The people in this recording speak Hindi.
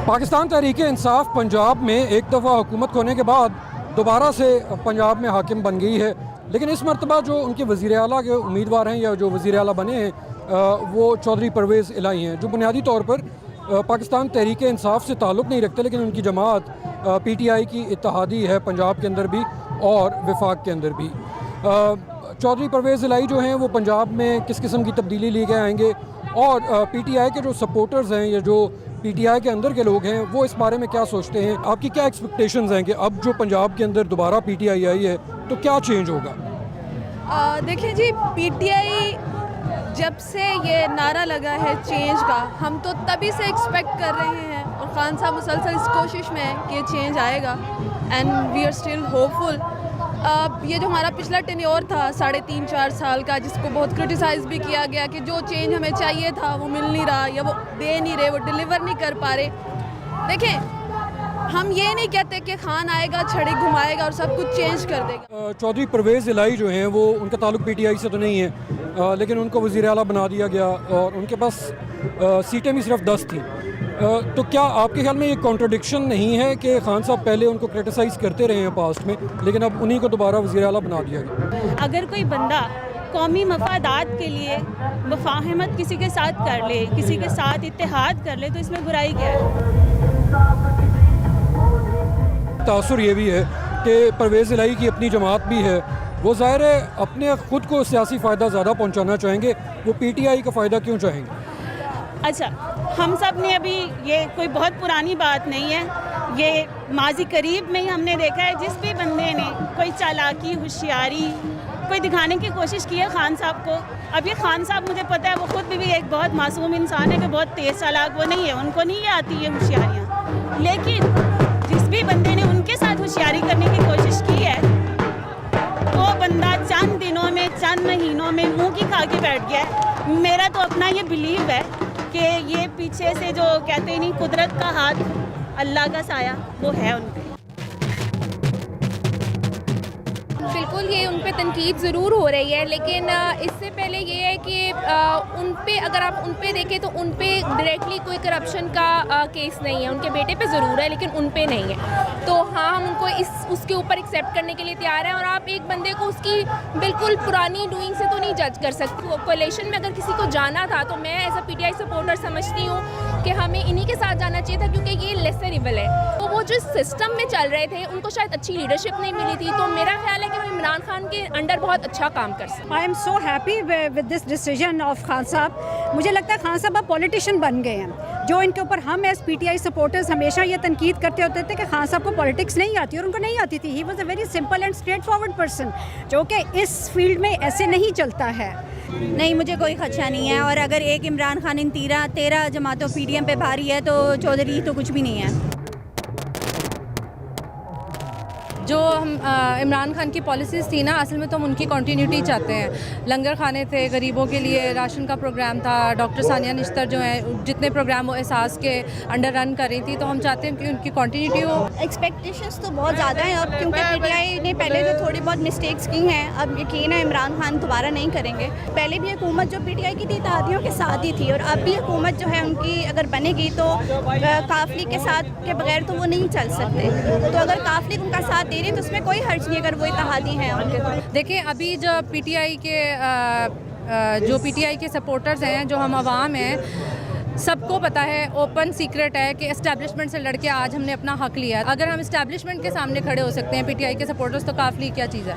पाकिस्तान तहरीक इंसाफ पंजाब में एक दफ़ा हुकूमत खोने के बाद दोबारा से पंजाब में हाकिम बन गई है, लेकिन इस मरतबा जो उनके वज़ीर आला के उम्मीदवार हैं या जो वज़ीर आला बने हैं वो चौधरी परवेज़ इलाही हैं, जो बुनियादी तौर पर पाकिस्तान तहरीक इंसाफ से ताल्लुक़ नहीं रखते, लेकिन उनकी जमात PTI की इत्तेहादी है पंजाब के अंदर भी और वफाक के अंदर भी। चौधरी परवेज़ इलाही जो हैं वो पंजाब में किस किस्म की तब्दीली लेके आएंगे और PTI के जो सपोर्टर्स हैं या जो PTI के अंदर के लोग हैं वो इस बारे में क्या सोचते हैं, आपकी क्या एक्सपेक्टेशंस हैं कि अब जो पंजाब के अंदर दोबारा PTI आई है तो क्या चेंज होगा? देखिए जी, PTI जब से ये नारा लगा है चेंज का, हम तो तभी से एक्सपेक्ट कर रहे हैं और खान साहब मुसलसल इस कोशिश में है कि ये चेंज आएगा and we are still hopeful. ये जो हमारा पिछला टेन्योर था 3.5-4 साल का, जिसको बहुत क्रिटिसाइज़ भी किया गया कि जो चेंज हमें चाहिए था वो मिल नहीं रहा या वो दे नहीं रहे, वो डिलीवर नहीं कर पा रहे। देखें, हम ये नहीं कहते कि खान आएगा छड़ी घुमाएगा और सब कुछ चेंज कर देगा। चौधरी परवेज़ इलाही जो हैं वो उनका ताल्लुक PTI से तो नहीं है, लेकिन उनको वज़ीर आला बना दिया गया और उनके पास सीटें भी सिर्फ 10 थी। तो क्या आपके ख्याल में ये कॉन्ट्रडिक्शन नहीं है कि खान साहब पहले उनको क्रिटिसाइज़ करते रहे हैं पास्ट में, लेकिन अब उन्हीं को दोबारा वज़ीर आला बना दिया गया? अगर कोई बंदा कौमी मफादात के लिए मुफाहमत किसी के साथ कर ले, किसी के साथ इत्तेहाद कर ले, तो इसमें बुराई क्या है? तासुर ये भी है कि परवेज़ इलाही की अपनी जमात भी है, वो ज़ाहिर है अपने ख़ुद को सियासी फ़ायदा ज़्यादा पहुंचाना चाहेंगे, वो PTI का फ़ायदा क्यों चाहेंगे? अच्छा, हम सब ने अभी, ये कोई बहुत पुरानी बात नहीं है, ये माजी करीब में ही हमने देखा है, जिस भी बंदे ने कोई चालाकी होशियारी कोई दिखाने की कोशिश की है खान साहब को। अब ये खान साहब, मुझे पता है वो खुद भी एक बहुत मासूम इंसान है कि बहुत तेज़ चालाक वो नहीं है, उनको नहीं आती ये होशियारियाँ, लेकिन जिस भी बंदे ने उनके साथ होशियारी करने की कोशिश की है वो बंदा चंद दिनों में, चंद महीनों में मुँह की खा के बैठ गया है। मेरा तो अपना ये बिलीव है कि ये पीछे से जो कहते नहीं कुदरत का हाथ, अल्लाह का साया, वो है उन पे। बिल्कुल, ये उन पे तनकीद ज़रूर हो रही है, लेकिन इससे पहले ये है कि उन पे, अगर आप उन पे देखें तो उन पे डायरेक्टली कोई करप्शन का केस नहीं है, उनके बेटे पे ज़रूर है लेकिन उन पे नहीं है। तो हाँ, हम उनको उसके ऊपर एक्सेप्ट करने के लिए तैयार हैं और आप एक बंदे को उसकी बिल्कुल पुरानी डूइंग से तो नहीं जज कर सकते। कोalition में अगर किसी को जाना था तो मैं एज अ PTI सपोर्टर समझती हूँ कि हमें इन्हीं के साथ जाना चाहिए था, क्योंकि ये लेसर इवल है। तो वो जो सिस्टम में चल रहे थे उनको शायद अच्छी लीडरशिप नहीं मिली थी, तो मेरा ख्याल है कि वो इमरान खान के अंडर बहुत अच्छा काम कर सकते। I am so happy with this decision of Khan साहब। मुझे लगता है खान साहब अब पॉलिटिशियन बन गए हैं, जो इनके ऊपर हम एज PTI सपोर्टर्स हमेशा ये तनकीद करते होते थे कि खान साहब को पॉलिटिक्स नहीं आती, और उनको नहीं आती थी। He was a very simple and straight forward person, जो कि इस फील्ड में ऐसे नहीं चलता है। नहीं, मुझे कोई खदशा नहीं है, और अगर एक इमरान खान इन 13 जमातों PDM पे भारी है तो चौधरी तो कुछ भी नहीं है। जो हम इमरान खान की पॉलिसीज़ थी ना, असल में तो हम उनकी कंटिन्यूटी चाहते हैं। लंगर खाने थे, गरीबों के लिए राशन का प्रोग्राम था, डॉक्टर सानिया निश्तर जो हैं जितने प्रोग्राम वो एहसास के अंडर रन कर रही थी, तो हम चाहते हैं कि उनकी कंटिन्यूटी हो। एक्सपेक्टेशंस तो बहुत ज़्यादा हैं, और क्योंकि PTI ने पहले जो थोड़ी बहुत मिस्टेक्स की हैं, अब यकीन है इमरान खान दोबारा नहीं करेंगे। पहले भी हुकूमत जो PTI की थी इत्तेहादियों के साथ ही थी, और अब भी हुकूमत जो है उनकी अगर बनेगी तो काफली के साथ के बगैर तो वो नहीं चल सकते। तो अगर काफली उनका साथ तो उसमें कोई हर्ज नहीं, अगर वो इत्तेहादी हैं उनके। तो देखिए, अभी जो PTI के सपोर्टर्स हैं, जो हम आवाम हैं, सबको पता है, ओपन सीक्रेट है कि एस्टैब्लिशमेंट से लड़के आज हमने अपना हक लिया। अगर हम एस्टैब्लिशमेंट के सामने खड़े हो सकते हैं PTI के सपोर्टर्स, तो काफली क्या चीज़ है।